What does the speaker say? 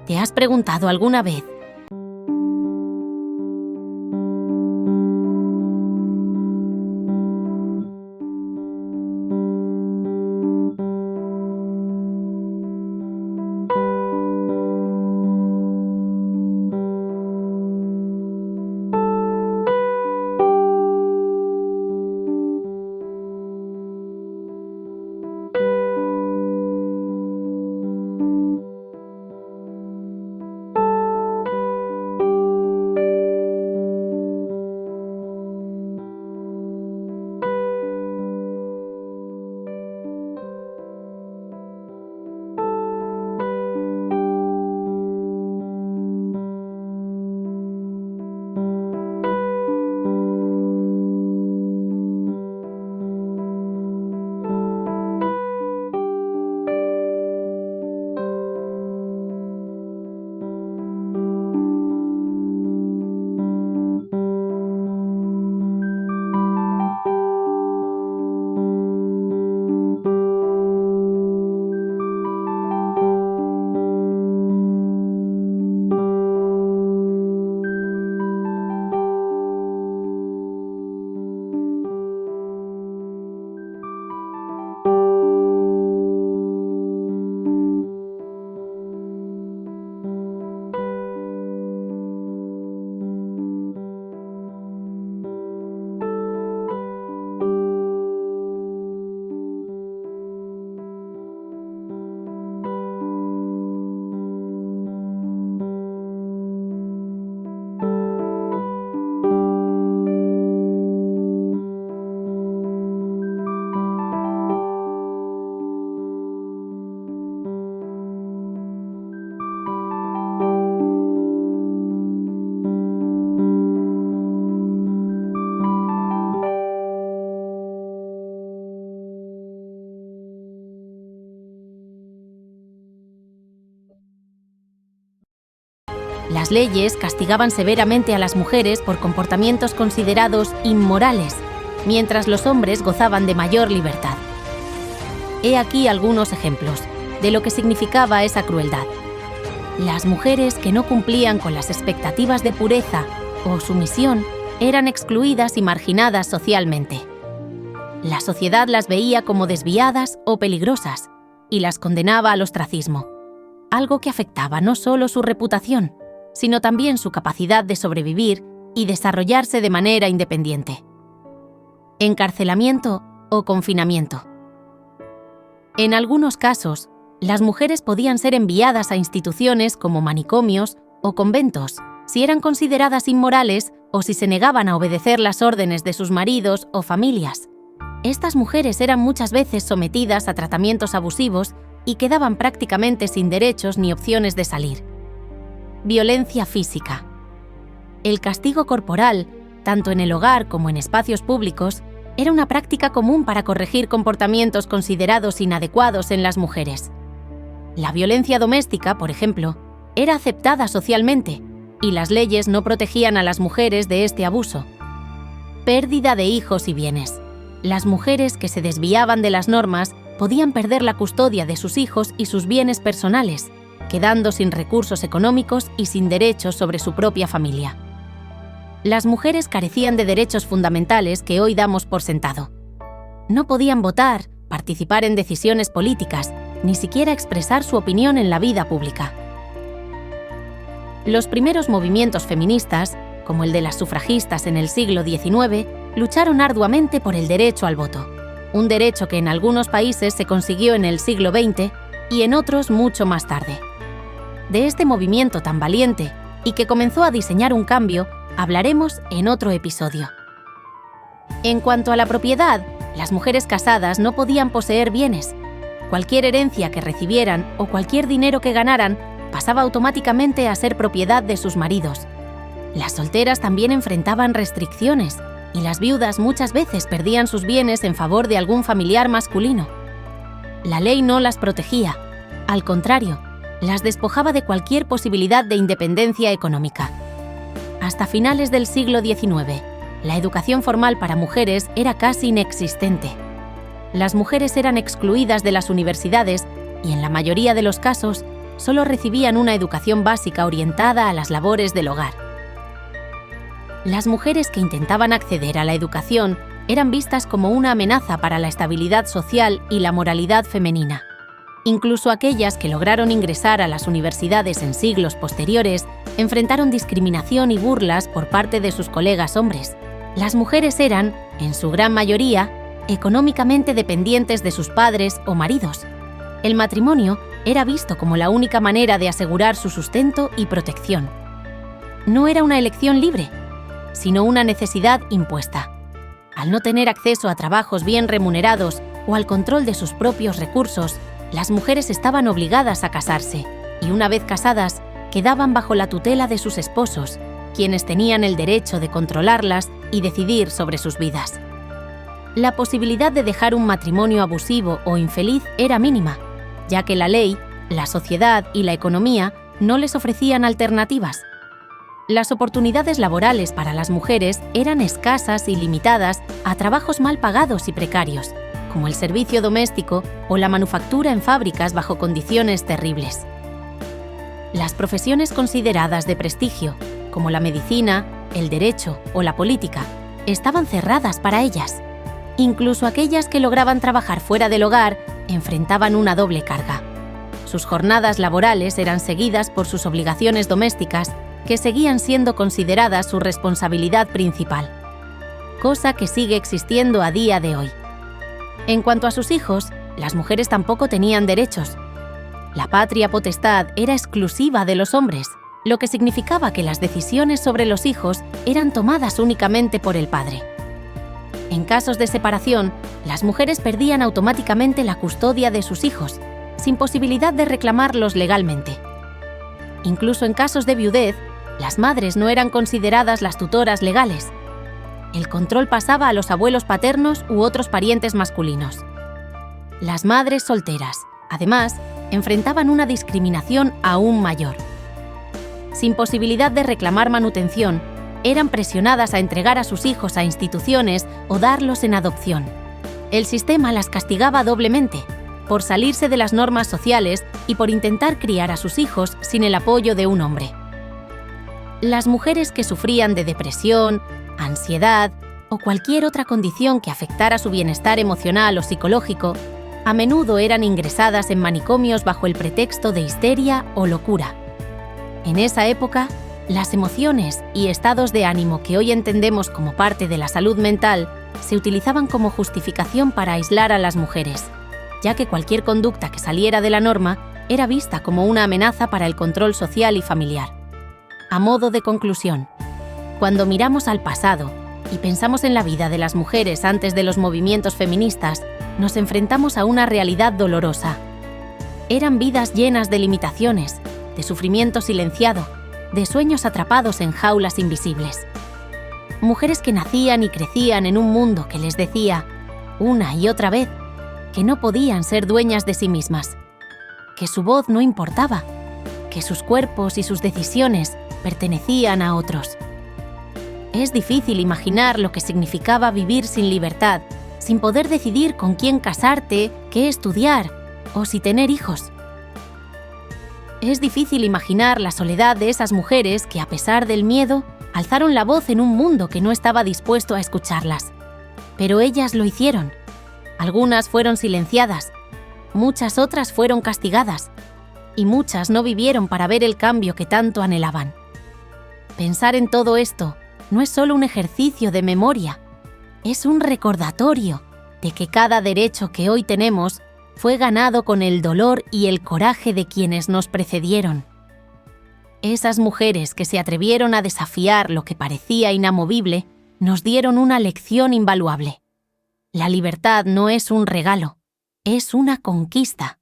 ¿Te has preguntado alguna vez? Las leyes castigaban severamente a las mujeres por comportamientos considerados inmorales, mientras los hombres gozaban de mayor libertad. He aquí algunos ejemplos de lo que significaba esa crueldad. Las mujeres que no cumplían con las expectativas de pureza o sumisión eran excluidas y marginadas socialmente. La sociedad las veía como desviadas o peligrosas y las condenaba al ostracismo, algo que afectaba no solo su reputación, sino también su capacidad de sobrevivir y desarrollarse de manera independiente. Encarcelamiento o confinamiento. En algunos casos, las mujeres podían ser enviadas a instituciones como manicomios o conventos si eran consideradas inmorales o si se negaban a obedecer las órdenes de sus maridos o familias. Estas mujeres eran muchas veces sometidas a tratamientos abusivos y quedaban prácticamente sin derechos ni opciones de salir. Violencia física. El castigo corporal, tanto en el hogar como en espacios públicos, era una práctica común para corregir comportamientos considerados inadecuados en las mujeres. La violencia doméstica, por ejemplo, era aceptada socialmente y las leyes no protegían a las mujeres de este abuso. Pérdida de hijos y bienes. Las mujeres que se desviaban de las normas podían perder la custodia de sus hijos y sus bienes personales, quedando sin recursos económicos y sin derechos sobre su propia familia. Las mujeres carecían de derechos fundamentales que hoy damos por sentado. No podían votar, participar en decisiones políticas, ni siquiera expresar su opinión en la vida pública. Los primeros movimientos feministas, como el de las sufragistas en el siglo XIX, lucharon arduamente por el derecho al voto, un derecho que en algunos países se consiguió en el siglo XX y en otros mucho más tarde. De este movimiento tan valiente y que comenzó a diseñar un cambio, hablaremos en otro episodio. En cuanto a la propiedad, las mujeres casadas no podían poseer bienes. Cualquier herencia que recibieran o cualquier dinero que ganaran pasaba automáticamente a ser propiedad de sus maridos. Las solteras también enfrentaban restricciones y las viudas muchas veces perdían sus bienes en favor de algún familiar masculino. La ley no las protegía, al contrario, las despojaba de cualquier posibilidad de independencia económica. Hasta finales del siglo XIX, la educación formal para mujeres era casi inexistente. Las mujeres eran excluidas de las universidades y, en la mayoría de los casos, solo recibían una educación básica orientada a las labores del hogar. Las mujeres que intentaban acceder a la educación eran vistas como una amenaza para la estabilidad social y la moralidad femenina. Incluso aquellas que lograron ingresar a las universidades en siglos posteriores enfrentaron discriminación y burlas por parte de sus colegas hombres. Las mujeres eran, en su gran mayoría, económicamente dependientes de sus padres o maridos. El matrimonio era visto como la única manera de asegurar su sustento y protección. No era una elección libre, sino una necesidad impuesta. Al no tener acceso a trabajos bien remunerados o al control de sus propios recursos, las mujeres estaban obligadas a casarse y, una vez casadas, quedaban bajo la tutela de sus esposos, quienes tenían el derecho de controlarlas y decidir sobre sus vidas. La posibilidad de dejar un matrimonio abusivo o infeliz era mínima, ya que la ley, la sociedad y la economía no les ofrecían alternativas. Las oportunidades laborales para las mujeres eran escasas y limitadas a trabajos mal pagados y precarios, como el servicio doméstico o la manufactura en fábricas bajo condiciones terribles. Las profesiones consideradas de prestigio, como la medicina, el derecho o la política, estaban cerradas para ellas. Incluso aquellas que lograban trabajar fuera del hogar enfrentaban una doble carga. Sus jornadas laborales eran seguidas por sus obligaciones domésticas, que seguían siendo consideradas su responsabilidad principal, cosa que sigue existiendo a día de hoy. En cuanto a sus hijos, las mujeres tampoco tenían derechos. La patria potestad era exclusiva de los hombres, lo que significaba que las decisiones sobre los hijos eran tomadas únicamente por el padre. En casos de separación, las mujeres perdían automáticamente la custodia de sus hijos, sin posibilidad de reclamarlos legalmente. Incluso en casos de viudez, las madres no eran consideradas las tutoras legales. El control pasaba a los abuelos paternos u otros parientes masculinos. Las madres solteras, además, enfrentaban una discriminación aún mayor. Sin posibilidad de reclamar manutención, eran presionadas a entregar a sus hijos a instituciones o darlos en adopción. El sistema las castigaba doblemente, por salirse de las normas sociales y por intentar criar a sus hijos sin el apoyo de un hombre. Las mujeres que sufrían de depresión, ansiedad o cualquier otra condición que afectara su bienestar emocional o psicológico, a menudo eran ingresadas en manicomios bajo el pretexto de histeria o locura. En esa época, las emociones y estados de ánimo que hoy entendemos como parte de la salud mental se utilizaban como justificación para aislar a las mujeres, ya que cualquier conducta que saliera de la norma era vista como una amenaza para el control social y familiar. A modo de conclusión, cuando miramos al pasado y pensamos en la vida de las mujeres antes de los movimientos feministas, nos enfrentamos a una realidad dolorosa. Eran vidas llenas de limitaciones, de sufrimiento silenciado, de sueños atrapados en jaulas invisibles. Mujeres que nacían y crecían en un mundo que les decía, una y otra vez, que no podían ser dueñas de sí mismas, que su voz no importaba, que sus cuerpos y sus decisiones pertenecían a otros. Es difícil imaginar lo que significaba vivir sin libertad, sin poder decidir con quién casarte, qué estudiar o si tener hijos. Es difícil imaginar la soledad de esas mujeres que, a pesar del miedo, alzaron la voz en un mundo que no estaba dispuesto a escucharlas. Pero ellas lo hicieron. Algunas fueron silenciadas, muchas otras fueron castigadas, y muchas no vivieron para ver el cambio que tanto anhelaban. Pensar en todo esto no es solo un ejercicio de memoria, es un recordatorio de que cada derecho que hoy tenemos fue ganado con el dolor y el coraje de quienes nos precedieron. Esas mujeres que se atrevieron a desafiar lo que parecía inamovible nos dieron una lección invaluable. La libertad no es un regalo, es una conquista.